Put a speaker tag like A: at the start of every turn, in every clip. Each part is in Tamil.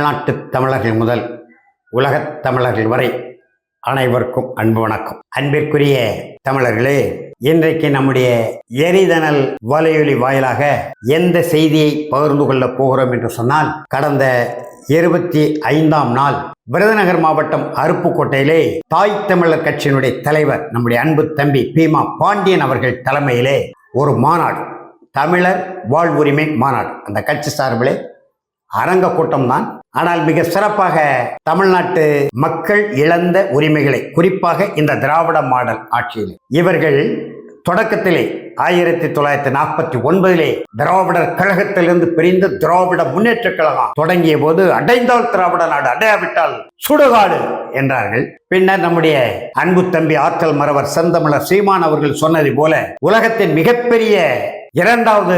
A: தமிழ்நாட்டு தமிழர்கள் முதல் உலகத் தமிழர்கள் வரை அனைவருக்கும் அன்பு வணக்கம். அன்பிற்குரிய தமிழர்களே, இன்றைக்கு நம்முடைய எரிதனல் வலையொலி வாயிலாக எந்த செய்தியை பகிர்ந்து கொள்ளப் போகிறோம் என்று சொன்னால், கடந்த 25ஆம் நாள் விருதுநகர் மாவட்டம் அருப்புக்கோட்டையிலே தாய் தமிழர் கட்சியினுடைய தலைவர் நம்முடைய அன்பு தம்பி பீமா பாண்டியன் அவர்கள் தலைமையிலே ஒரு மாநாடு, தமிழர் வாழ்வுரிமை மாநாடு, அந்த கட்சி சார்பிலே அரங்க கூட்டம் தான். ஆனால் மிக சிறப்பாக தமிழ்நாட்டு மக்கள் இழந்த உரிமைகளை, குறிப்பாக இந்த திராவிட மாடல் ஆட்சியில் இவர்கள் தொடக்கத்திலே 1949 திராவிடர் கழகத்திலிருந்து பிரிந்து திராவிட முன்னேற்ற கழகம் தொடங்கிய போது அடைந்தால் திராவிட நாடு, அடையாவிட்டால் சுடுகாடு என்றார்கள். பின்னர் நம்முடைய அன்பு தம்பி ஆற்றல் மறவர் செந்தமிழர் சீமான் அவர்கள் சொன்னது போல உலகத்தின் மிகப்பெரிய இரண்டாவது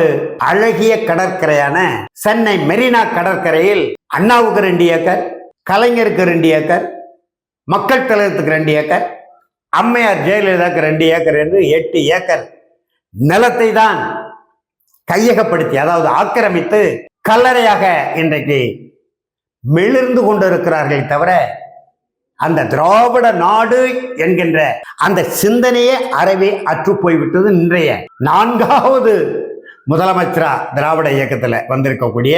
A: அழகிய கடற்கரையான சென்னை மெரினா கடற்கரையில் அண்ணாவுக்கு 2 ஏக்கர், கலைஞருக்கு 2 ஏக்கர், மக்கள் தலைவருக்கு 2 ஏக்கர், அம்மையார் ஜெயலலிதாவுக்கு 2 ஏக்கர் என்று 8 ஏக்கர் நிலத்தை தான் கையகப்படுத்தி, அதாவது ஆக்கிரமித்து கல்லறையாக இன்றைக்கு மெளிர்ந்து கொண்டிருக்கிறார்கள். தவிர அந்த திராவிட நாடு என்கின்ற அந்த சிந்தனையே அறவே அற்று போய்விட்டது. இன்றைய 4வது முதலமைச்சரா திராவிட இயக்கத்தில் வந்திருக்கக்கூடிய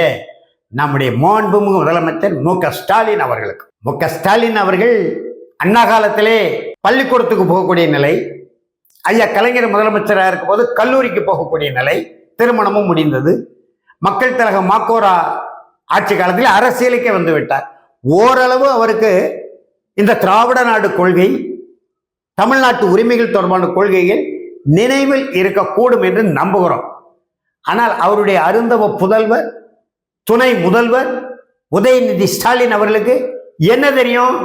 A: நம்முடைய மாண்புமிகு முதலமைச்சர் மு.க.ஸ்டாலின் அவர்களுக்கு, மு.க.ஸ்டாலின் அவர்கள் அண்ணா காலத்திலே பள்ளிக்கூடத்துக்கு போகக்கூடிய நிலை, ஐயா கலைஞர் முதலமைச்சராக இருக்கும் போது கல்லூரிக்கு போகக்கூடிய நிலை, திருமணமும் முடிந்தது. மக்கள் திலகம் மாக்கோரா ஆட்சி காலத்தில் அரசியலுக்கே வந்து விட்டார். ஓரளவு அவருக்கு இந்த திராவிட நாடு கொள்கை, தமிழ்நாட்டு உரிமைகள் தொடர்பான கொள்கைகள் நினைவில் இருக்கக்கூடும் என்று நம்புகிறோம். ஆனால் அவருடைய அருந்தவ புதல்வர், துணை முதல்வர் உதயநிதி ஸ்டாலின் அவர்களுக்கு என்ன தெரியும்?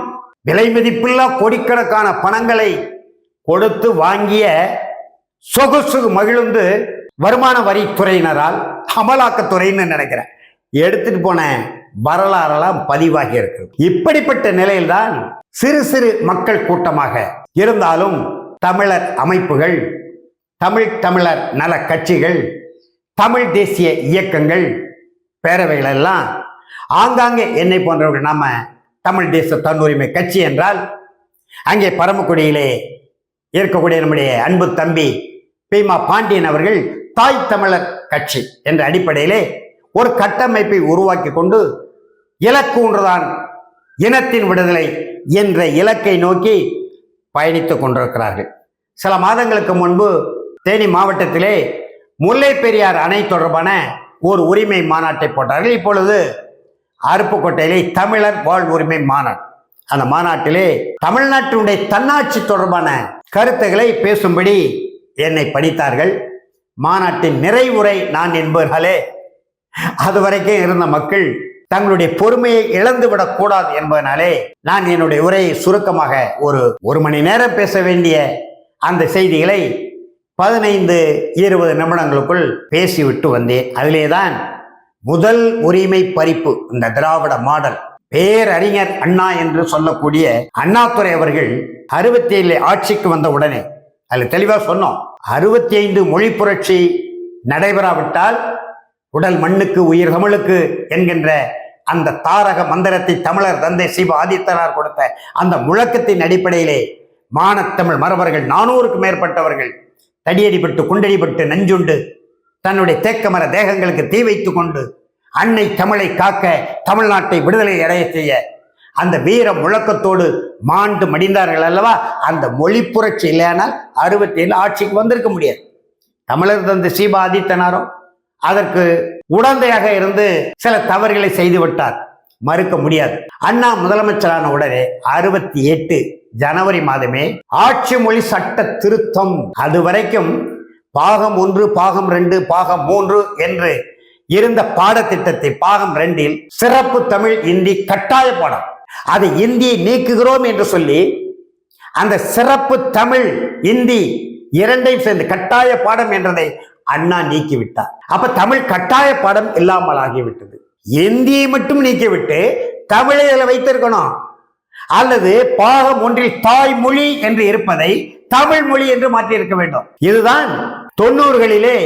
A: விலை மதிப்பில்லா கோடிக்கணக்கான பணங்களை கொடுத்து வாங்கிய சொகுசு மகிழ்ந்து வருமான வரித்துறையினரால், அமலாக்கத்துறைன்னு நினைக்கிறேன், எடுத்துட்டு போன வரலாறெல்லாம் பதிவாகி இருக்கு. இப்படிப்பட்ட நிலையில்தான் சிறு சிறு மக்கள் கூட்டமாக இருந்தாலும் தமிழர் அமைப்புகள், தமிழர் நல கட்சிகள், தமிழ் தேசிய இயக்கங்கள், பேரவைகள் எல்லாம் ஆங்காங்கே என்னை போன்றவர்கள், நாம தமிழ் தேச தன்னுரிமை கட்சி என்றால் அங்கே பரமக்குடியிலே இருக்கக்கூடிய நம்முடைய அன்பு தம்பி பீமா பாண்டியன் அவர்கள் தாய் தமிழர் கட்சி என்ற அடிப்படையிலே ஒரு கட்டமைப்பை உருவாக்கி கொண்டு இலக்கு ஒன்றுதான் இனத்தின் விடுதலை என்ற இலக்கை நோக்கி பயணித்துக் கொண்டிருக்கிறார்கள். சில மாதங்களுக்கு முன்பு தேனி மாவட்டத்திலே முல்லை பெரியார் அணை தொடர்பான ஒரு உரிமை மாநாட்டை போட்டார்கள். இப்பொழுது அருப்புக்கோட்டையிலே தமிழர் வாழ் உரிமை மாநாடு, அந்த மாநாட்டிலே தமிழ்நாட்டினுடைய தன்னாட்சி தொடர்பான கருத்துக்களை பேசும்படி என்னை பணித்தார்கள். மாநாட்டின் நிறைவுரை நான் என்பவர்களே, அதுவரைக்கும் இருந்த மக்கள் தங்களுடைய பொறுமையை இழந்துவிடக் கூடாது என்பதனாலே நான் என்னுடைய உரையை சுருக்கமாக ஒரு மணி நேரம் பேச வேண்டிய அந்த செய்திகளை 15-20 நிமிடங்களுக்குள் பேசிவிட்டு வந்தேன். அதிலேதான் முதல் உரிமை பறிப்பு, இந்த திராவிட மாடல், பேரறிஞர் அண்ணா என்று சொல்லக்கூடிய அண்ணாதுரை அவர்கள் 67 ஆட்சிக்கு வந்த உடனே அதில் தெளிவாக சொன்னோம், 65 மொழி புரட்சி நடைபெறாவிட்டால் உடல் மண்ணுக்கு உயிர் தமிழுக்கு என்கின்ற அந்த தாரக மந்திரத்தை தமிழர் தந்தை சிவ ஆதித்தனார் கொடுத்த அந்த முழக்கத்தின் அடிப்படையிலே மானத்தமிழ் மறவர்கள் 400க்கும் மேற்பட்டவர்கள் தடியடிப்பட்டு, குண்டடிப்பட்டு, நஞ்சுண்டு தன்னுடைய தேக்கமர தேகங்களுக்கு தீ வைத்து கொண்டு அன்னை தமிழை காக்க, தமிழ்நாட்டை விடுதலை அடைய செய்ய அந்த வீர முழக்கத்தோடு மாண்டு மடிந்தார்கள் அல்லவா? அந்த மொழி புரட்சி இல்லையானால் 67 ஆட்சிக்கு வந்திருக்க முடியாது. தமிழர் தந்தை சிவ ஆதித்தனாரோ அதற்கு உடந்தையாக இருந்து சில தவறுகளை செய்து விட்டார், மறுக்க முடியாது. அண்ணா முதலமைச்சரான உடனே 68 ஜனவரி மாதமே ஆட்சி மொழி சட்ட திருத்தம், அது வரைக்கும் பாகம் 1, பாகம் 2, பாகம் 3 என்று இருந்த பாடத்திட்டத்தை பாகம் 2இல் சிறப்பு தமிழ் இந்தி கட்டாய பாடம், அதை இந்தியை நீக்குகிறோம் என்று சொல்லி அந்த சிறப்பு தமிழ் இந்தி இரண்டையும் சேர்ந்து கட்டாய பாடம் என்றதை அண்ணா நீக்கிவிட்டார். அப்ப தமிழ் கட்டாய பாடம் இல்லாமல் ஆகிவிட்டது. இந்தியை மட்டும் நீக்கிவிட்டு தமிழை வைத்திருக்கணும், அல்லது பாகம் 1இல் தாய்மொழி என்று இருப்பதை தமிழ் மொழி என்று மாற்றி இருக்க வேண்டும். இதுதான் 90களிலே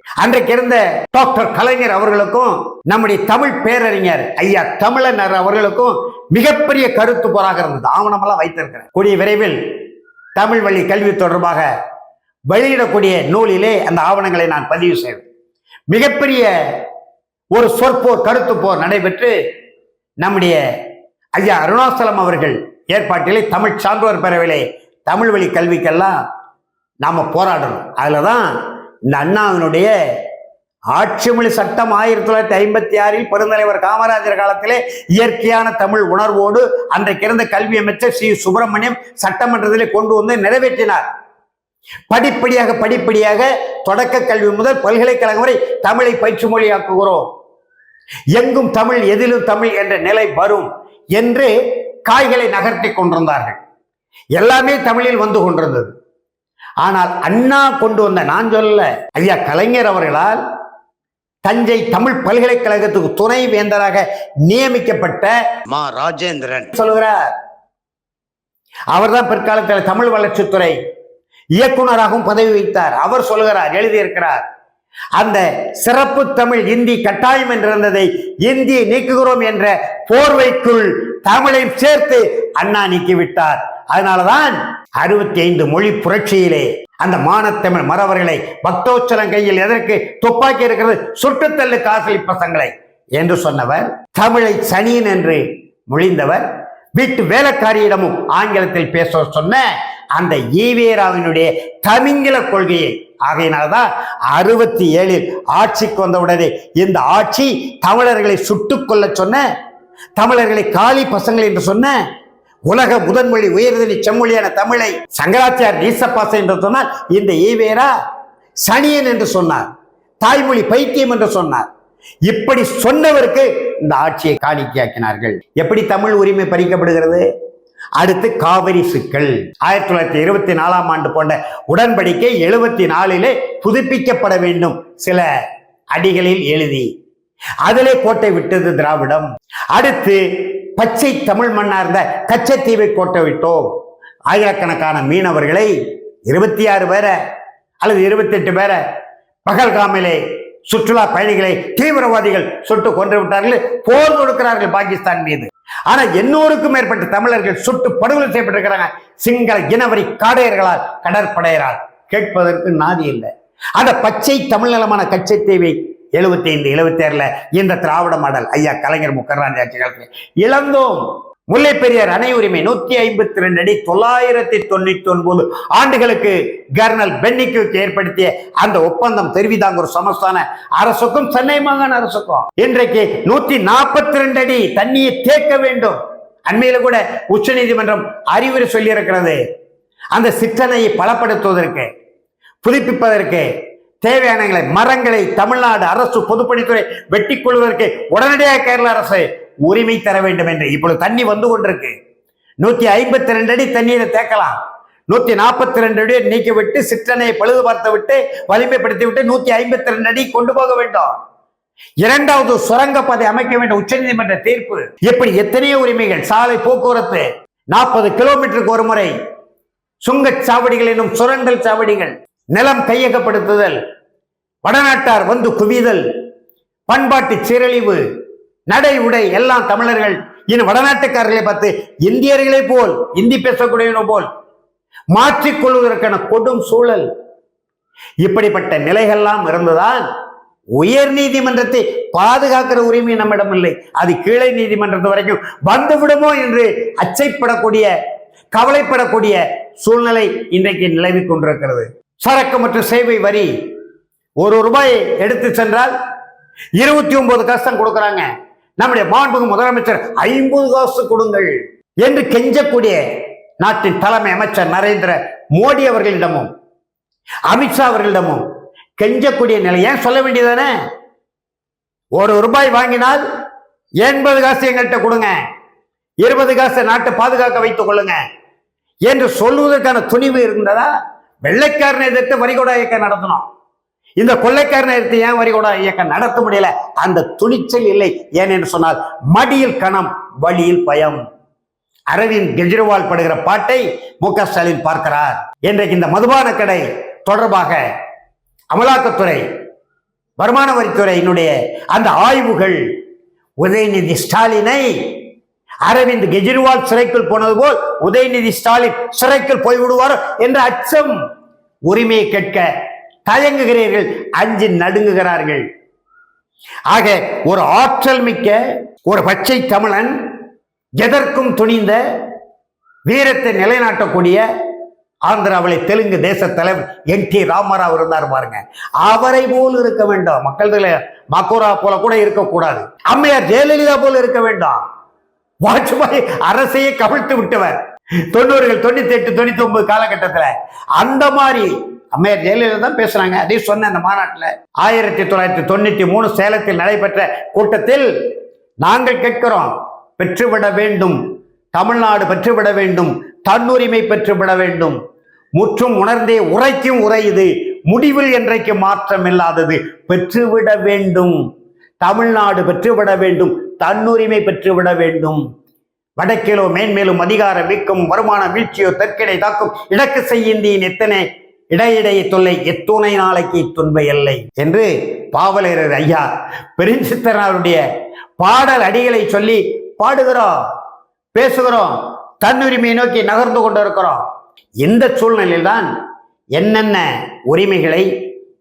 A: அன்றைக்கு இருந்த டாக்டர் கலைஞர் அவர்களுக்கும் நம்முடைய தமிழ் பேரறிஞர் ஐயா தமிழர் அவர்களுக்கும் மிகப்பெரிய கருத்து போராக இருந்தது. ஆவணமெல்லாம் வைத்திருக்கிறேன். கூடிய விரைவில் தமிழ் வழி கல்வி தொடர்பாக வெளியிடக்கூடிய நூலிலே அந்த ஆவணங்களை நான் பதிவு செய்வேன். மிகப்பெரிய ஒரு சொற்போர் கருத்து போர் நடைபெற்று நம்முடைய ஐயா அருணாசலம் அவர்கள் ஏற்பாட்டிலே தமிழ் சான்றோர் பேரவையிலே தமிழ் வழி கல்விக்கெல்லாம் நாம போராடணும். அதுலதான் இந்த அண்ணாவினுடைய ஆட்சி மொழி சட்டம் 1956 பெருந்தலைவர் காமராஜர் காலத்திலே இயற்கையான தமிழ் உணர்வோடு அன்றைக்கு இருந்த கல்வி அமைச்சர் சி சுப்பிரமணியம் சட்டமன்றத்திலே கொண்டு வந்து நிறைவேற்றினார். படிப்படியாக தொடக்க கல்வி முதல் பல்கலைக்கழகம் வரை தமிழை பயிற்சி மொழியாக்குகிறோம், எங்கும் தமிழ் எதிலும் தமிழ் என்ற நிலை வரும் என்று காய்களை நகர்த்தி கொண்டிருந்தார்கள். எல்லாமே தமிழில் வந்து கொண்டிருந்தது. ஆனால் அண்ணா கொண்டு வந்த, நான் சொல்ல, ஐயா கலைஞர் அவர்களால் தஞ்சை தமிழ் பல்கலைக்கழகத்துக்கு துணை வேந்தராக நியமிக்கப்பட்ட மா ராஜேந்திரன் சொல்கிறார். அவர்தான் பிற்காலத்தில் தமிழ் வளர்ச்சித்துறை இயக்குநராகவும் பதவி வைத்தார். அவர் சொல்கிறார், எழுதியிருக்கிறார், அந்த சிறப்பு தமிழ் இந்தி கட்டாயம் என்றிருந்ததை இந்தியை நீக்குகிறோம் என்ற போர்வைக்குள் தமிழையும் சேர்த்து அண்ணா நீக்கிவிட்டார். அதனாலதான் 65 மொழி புரட்சியிலே அந்த மானத்தமிழ் மறவர்களை பக்தோச்சலம் கையில் எதற்கு துப்பாக்கி இருக்கிறது, சுட்டுத்தள்ளு காசலி பசங்களை என்று சொன்னவர், தமிழை சனியன் என்று மொழிந்தவர், வீட்டு வேலைக்காரியிடமும் ஆங்கிலத்தில் பேச சொன்ன அந்த ஈவேராவினுடைய தமிங்கில கொள்கையை, ஆகையினால்தான் 67 ஆட்சிக்கு வந்தவுடனே இந்த ஆட்சி தமிழர்களை சுட்டுக் கொள்ள சொன்ன, தமிழர்களை காலி பசங்கள் என்று சொன்ன, உலக முதன்மொழி உயர்தனி செம்மொழியான தமிழை சங்கராச்சார் நீசப்பாசை என்று சொன்னார். இந்த ஈவேரா சனியன் என்று சொன்னார், தாய்மொழி பைத்தியம் என்று சொன்னார். இப்படி சொன்னவருக்கு இந்த ஆட்சியை காணிக்கையாக்கினார்கள். எப்படி தமிழ் உரிமை பறிக்கப்படுகிறது? அடுத்து காவிரி சிக்கல். 1924 ஆண்டு போன்ற உடன்படிக்கை 74 புதுப்பிக்கப்பட வேண்டும் சில அடிகளில் எழுதி அதிலே கோட்டை விட்டது திராவிடம். அடுத்து பச்சை தமிழ் மண்ணார்ந்த கச்சத்தீவை கோட்டை விட்டோம். ஆயிரக்கணக்கான மீனவர்களை 26 பேரை அல்லது 28 பேரை பகல்காமிலே சுற்றுலா பயணிகளை தீவிரவாதிகள் சுட்டு கொன்று விட்டார்கள், போர் தொடுக்கிறார்கள் பாகிஸ்தான் மீது. ஆனா 800க்கும் மேற்பட்ட தமிழர்கள் சுட்டு படுகொலை செய்யப்பட்டிருக்கிறாங்க சிங்கள இனவரி காடையர்களால், கடற்படையரால். கேட்பதற்கு நாதி இல்லை. அந்த பச்சை தமிழ் நிலமான கச்சத்தீவை 75, 76 இந்த திராவிட மாடல் ஐயா கலைஞர் முக்கராண்டி ஆட்சி காலத்தில் இழந்தோம். முல்லை பெரியார் அணை உரிமை 152 அடி 999 ஆண்டுகளுக்கு கர்னல் பென்னிக்கு ஏற்படுத்திய அந்த ஒப்பந்தம் திருவிதாங்கூர் சமஸ்தான அரசுக்கும் சென்னை மாகாண அரசுக்கும் இன்றைக்கு 142 அடி தண்ணியை தேக்க வேண்டும். அண்மையில கூட உச்ச நீதிமன்றம் அறிவுரை சொல்லி இருக்கிறது. அந்த சிற்றணையை பலப்படுத்துவதற்கு, புதுப்பிப்பதற்கு தேவையான மரங்களை தமிழ்நாடு அரசு பொதுப்பணித்துறை வெட்டி கொள்வதற்கு உடனடியாக கேரள அரசு உரிமை தர வேண்டும் என்று. இப்பொழுது தண்ணி வந்து கொண்டிருக்கு. 152 அடி தண்ணீரை தேக்கலாம். 142 அடி நீக்கிவிட்டு சிற்றணையை பழுது பார்த்து விட்டு வலிமைப்படுத்தி விட்டு 152 அடி கொண்டு போக வேண்டும். இரண்டாவது சுரங்கப்பாதை அமைக்க வேண்டும், உச்ச நீதிமன்ற தீர்ப்பு. இப்படி எத்தனையோ உரிமைகள். சாலை போக்குவரத்து 40 கிலோமீட்டருக்கு ஒரு முறை சுங்கச்சாவடிகள் என்னும் சுரண்டல் சாவடிகள், நிலம் கையகப்படுத்துதல், வடநாட்டார் வந்து குவிதல், பண்பாட்டு சீரழிவு, நடை உடை எல்லாம் தமிழர்கள் இன்னும் வடநாட்டுக்காரர்களை பார்த்து இந்தியர்களை போல், இந்தி பேசக்கூடியவனோ போல் மாற்றிக்கொள்வதற்கான கொடும் சூழல். இப்படிப்பட்ட நிலைகள்லாம் இருந்துதான் உயர் நீதிமன்றத்தை பாதுகாக்கிற உரிமை நம்மிடம் இல்லை. அது கீழே நீதிமன்றத்து வரைக்கும் வந்துவிடுமோ என்று அச்சைப்படக்கூடிய, கவலைப்படக்கூடிய சூழ்நிலை இன்றைக்கு நிலவி கொண்டிருக்கிறது. சரக்கு மற்றும் சேவை வரி ₹1 எடுத்து சென்றால் 29 காசு தான் கொடுக்கிறாங்க. நம்முடைய மாண்புமிகு முதலமைச்சர் 50 காசு கொடுங்கள் என்று கெஞ்சக்கூடிய நாட்டின் தலைமை அமைச்சர் நரேந்திர மோடி அவர்களிடமும் அமித்ஷா அவர்களிடமும் கெஞ்சக்கூடிய நிலை. ஏன் சொல்ல வேண்டியதானே? ₹1 வாங்கினால் 80 காசு எங்கள்கிட்ட கொடுங்க, 20 காசு நாட்டை பாதுகாக்க வைத்துக் கொள்ளுங்க என்று சொல்வதற்கான துணிவு இருந்ததா? வெள்ளைக்காரனை எதிர்த்து வரிகொடா இயக்கம் நடத்தணும். இந்த கொள்ளைக்காரனை எதிர்த்து ஏன் வரிகொடா இயக்கம் நடத்த முடியல? அந்த துணிச்சல் இல்லை. ஏனென்று சொன்னால் மடியில் கணம், வழியில் பயம். அரவிந்த் கெஜ்ரிவால் படுகிற பாட்டை மு.க. ஸ்டாலின் பார்க்கிறார். இன்றைக்கு இந்த மதுபான கடை தொடர்பாக அமலாக்கத்துறை வருமான வரித்துறையினுடைய அந்த ஆய்வுகள் உதயநிதி ஸ்டாலினை அரவிந்த் கெஜ்ரிவால் சிறைக்குள் போனது போல் உதயநிதி ஸ்டாலின் சிறைக்குள் போய்விடுவார் என்ற அச்சம். உரிமையை கேட்க தயங்குகிறீர்கள், அஞ்சு நடுங்குகிறார்கள். ஆக ஒரு ஆற்றல் மிக்க ஒரு பச்சை தமிழன், எதற்கும் துணிந்த வீரத்தை நிலைநாட்டக்கூடிய ஆந்திராவிலே தெலுங்கு தேச தலைவர் NT ராமராவ் இருந்தார் பாருங்க. அவரை போல் இருக்க வேண்டாம். மக்கள் மக்கோரா போல கூட இருக்கக்கூடாது. அம்மையார் ஜெயலலிதா போல இருக்க வேண்டாம். வாஜ்பாய் அரசையே கவிழ்த்து விட்டவர் 90கள் 98 99 காலகட்டத்தில். அந்த மாதிரி அம்மையார் ஜெயலலிதா தான் பேசுறாங்க. அதே சொன்ன அந்த மாநாட்டில் 1993 சேலத்தில் நடைபெற்ற கூட்டத்தில் நாங்கள் கேட்கிறோம், பெற்றுவிட வேண்டும், தமிழ்நாடு பெற்றுவிட வேண்டும், தன்னுரிமை பெற்றுவிட வேண்டும். முற்றும் உணர்ந்தே உரைக்கும் உரை இது, முடிவில் என்றைக்கு மாற்றம் இல்லாதது. பெற்றுவிட வேண்டும், தமிழ்நாடு பெற்றுவிட வேண்டும், தன்னுரிமை பெற்றுவிட வேண்டும். வடக்கிலோ மேன்மேலும் அதிகார வீக்கம், வருமான வீழ்ச்சியோ தெற்கிடை தாக்கும் இடக்கு செய்யிந்தியின் எத்தனை இடையிடையே தொல்லை எத்துணை நாளைக்கு துன்ப எல்லை என்று பாவலரர் ஐயா பெருஞ்சித்தனாருடைய பாடல் அடிகளை சொல்லி பாடுகிறோம், பேசுகிறோம், தன்னுரிமையை நோக்கி நகர்ந்து கொண்டிருக்கிறோம். இந்த சூழ்நிலையில் தான் என்னென்ன உரிமைகளை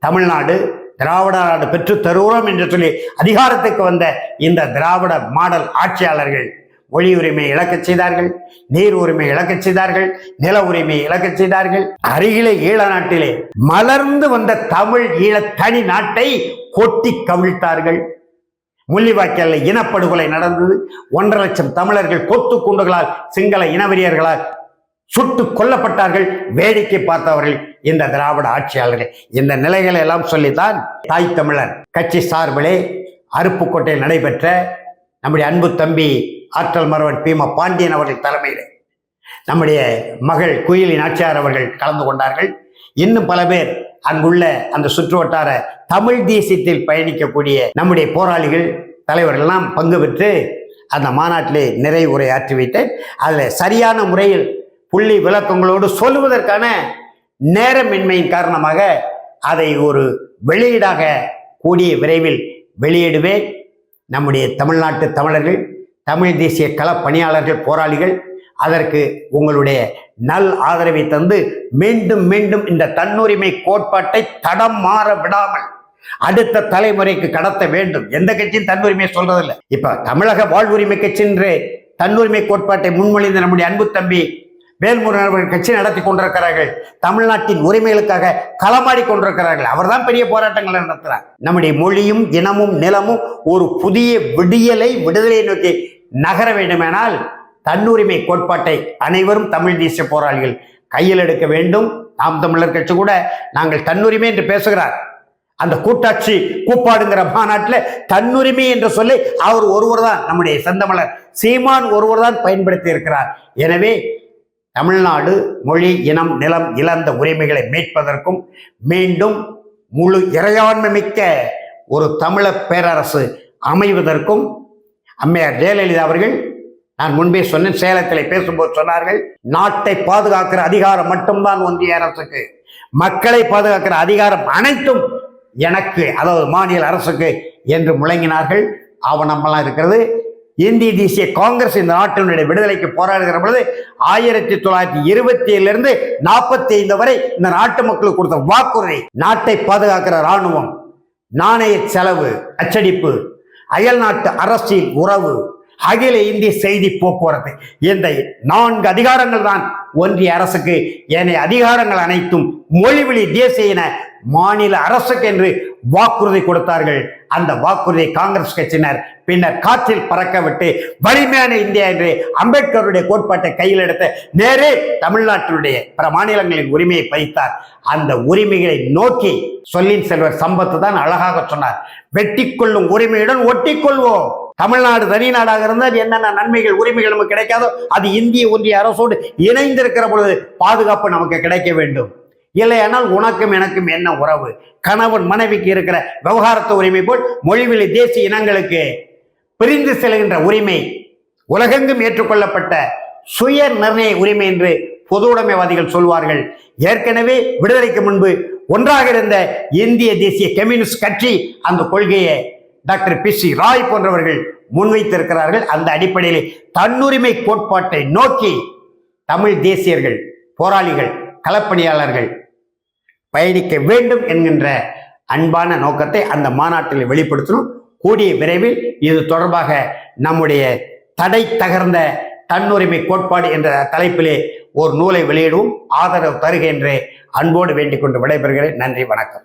A: தமிழ்நாடு திராவிட நாடு பெற்று தருகிறோம் என்று சொல்லி அதிகாரத்துக்கு வந்த இந்த திராவிட மாடல் ஆட்சியாளர்கள் மொழி உரிமை இழக்கச் செய்தார்கள், நீர் உரிமை இழக்கச் செய்தார்கள், நில உரிமை இழக்கச் செய்தார்கள். அருகிலே ஈழ நாட்டிலே மலர்ந்து வந்த தமிழ் ஈழ தனி நாட்டை கொட்டி கவிழ்த்தார்கள். முள்ளிவாய்க்கால இனப்படுகொலை நடந்தது. 1.5 லட்சம் தமிழர்கள் கொத்து குண்டுகளால் சிங்கள இனவெறியர்களால் சுட்டு கொல்லப்பட்டார்கள். வேடிக்கை பார்த்தவர்கள் இந்த திராவிட ஆட்சியாளர்கள். இந்த நிலைகளை எல்லாம் சொல்லித்தான் தாய் தமிழர் கட்சி சார்பிலே அருப்புக்கோட்டையில் நடைபெற்ற நம்முடைய அன்பு தம்பி ஆற்றல் மறவன் பீமா பாண்டியன் அவர்கள் தலைமையில் நம்முடைய மகள் குயிலி நாச்சியார் அவர்கள் கலந்து கொண்டார்கள். இன்னும் பல பேர் அங்குள்ள அந்த சுற்று வட்டார தமிழ் தேசியத்தில் பயணிக்கக்கூடிய நம்முடைய போராளிகள் தலைவர்கள்லாம் பங்கு பெற்று அந்த மாநாட்டிலே நிறைவு உரை ஆற்றி வைத்தேன். அதில் சரியான முறையில் புள்ளி விளக்கங்களோடு சொல்லுவதற்கான நேரமின்மையின் காரணமாக அதை ஒரு வெளியீடாக கூடிய விரைவில் வெளியிடுவேன். நம்முடைய தமிழ்நாட்டு தமிழர்கள், தமிழ் தேசிய கள பணியாளர்கள், போராளிகள் அதற்கு உங்களுடைய நல் ஆதரவை தந்து மீண்டும் மீண்டும் இந்த தன்னுரிமை கோட்பாட்டை தடம் மாற விடாமல் அடுத்த தலைமுறைக்கு கடத்த வேண்டும். எந்த கட்சியும் தன்னுரிமையை சொல்றதில்லை. இப்ப தமிழக வாழ்வுரிமை கட்சி என்று தன்னுரிமை கோட்பாட்டை முன்மொழிந்த நம்முடைய அன்பு தம்பி வேல்முருகன் அவர்கள் கட்சி நடத்தி கொண்டிருக்கிறார்கள். தமிழ்நாட்டின் உரிமைகளுக்காக களமாடி கொண்டிருக்கிறார்கள். அவர்தான் பெரிய போராட்டங்களை நடத்துறார். நம்முடைய மொழியும் இனமும் நிலமும் ஒரு புதிய விடுதலை நோக்கி நகர வேண்டுமானால் தன்னுரிமை கோட்பாட்டை அனைவரும் தமிழ் தேசிய போராளிகள் கையில் எடுக்க வேண்டும். நாம் தமிழர் கட்சி கூட நாங்கள் தன்னுரிமை என்று பேசுகிறார். அந்த கூட்டாட்சி கூப்பாடுங்கிற மாநாட்டில் தன்னுரிமை என்று சொல்லி அவர் ஒருவர் தான், நம்முடைய செந்தமிழர் சீமான் ஒருவர் தான் பயன்படுத்தி இருக்கிறார். எனவே தமிழ்நாடு மொழி இனம் நிலம் இழந்த உரிமைகளை மீட்பதற்கும் மீண்டும் முழு இறையாண்மை மிக்க ஒரு தமிழர் பேரரசு அமைவதற்கும் அம்மையார் ஜெயலலிதா அவர்கள், நான் முன்பே சொன்னேன், சேலத்தில் பேசும்போது சொன்னார்கள், நாட்டை பாதுகாக்கிற அதிகாரம் மட்டும்தான் ஒன்றிய அரசுக்கு, மக்களை பாதுகாக்கிற அதிகாரம் அனைத்தும் எனக்கு, அதாவது மாநில அரசுக்கு என்று முழங்கினார்கள். ஆவணமெல்லாம் இருக்கிறது. இந்திய தேசிய காங்கிரஸ் இந்த நாட்டினுடைய விடுதலைக்கு போராடுகிற பொழுது 1927 45 வரை இந்த நாட்டு மக்களுக்கு கொடுத்த வாக்குறுதி, நாட்டை பாதுகாக்கிற இராணுவம், நாணய செலவு, அச்சடிப்பு, அயல் நாட்டு அரசியல் உறவு, அகில இந்திய செய்தி போக்குவரத்து, இந்த 4 அதிகாரங்கள் தான் ஒன்றிய அரசுக்கு. ஏனைய அதிகாரங்கள் அனைத்தும் மொழிவழி தேசிய இன மாநில அரசுக்கு என்று வாக்குறுதி கொடுத்தார்கள். அந்த வாக்குறுதியை காங்கிரஸ் கட்சியினர் பின்னர் காற்றில் பறக்க விட்டு வலிமையான இந்தியா என்று அம்பேத்கருடைய கோட்பாட்டை கையில் எடுத்து நேரே தமிழ்நாட்டினுடைய பிற மாநிலங்களின் உரிமையை பறித்தார். அந்த உரிமைகளை நோக்கி சொல்லின் செல்வர் சம்பத்து தான் அழகாக சொன்னார், வெட்டிக்கொள்ளும் உரிமையுடன் ஒட்டிக்கொள்வோம். தமிழ்நாடு தனி நாடாக இருந்தால் என்னென்ன நன்மைகள் உரிமைகள் நமக்கு கிடைக்காதோ அது இந்திய ஒன்றிய அரசோடு இணைந்திருக்கிற பொழுது பாதுகாப்பு நமக்கு கிடைக்க வேண்டும். இல்லையானால் உனக்கும் எனக்கும் என்ன உறவு? கணவன் மனைவிக்கு இருக்கிற விவகாரத்து உரிமை போல் மொழிவழி தேசிய இனங்களுக்கு பிரிந்து செல்கின்ற உரிமை, உலகெங்கும் ஏற்றுக்கொள்ளப்பட்ட சுய நிர்ணய உரிமை என்று பொது உடைமைவாதிகள் சொல்வார்கள். ஏற்கனவே விடுதலைக்கு முன்பு ஒன்றாக இருந்த இந்திய தேசிய கம்யூனிஸ்ட் கட்சி அந்த கொள்கையை டாக்டர் பி.சி. ராய் போன்றவர்கள் முன்வைத்திருக்கிறார்கள். அந்த அடிப்படையில் தன்னுரிமை கோட்பாட்டை நோக்கி தமிழ் தேசியர்கள், போராளிகள், களப்பணியாளர்கள் பயணிக்க வேண்டும் என்கின்ற அன்பான நோக்கத்தை அந்த மாநாட்டில் வெளிப்படுத்தணும். கூடிய விரைவில் இது தொடர்பாக நம்முடைய தடை தகர்ந்த தன்னுரிமை கோட்பாடு என்ற தலைப்பிலே ஒரு நூலை வெளியிடுவோம். ஆதரவு தருக என்று அன்போடு வேண்டிக் கொண்டு விடைபெறுகிறேன். நன்றி, வணக்கம்.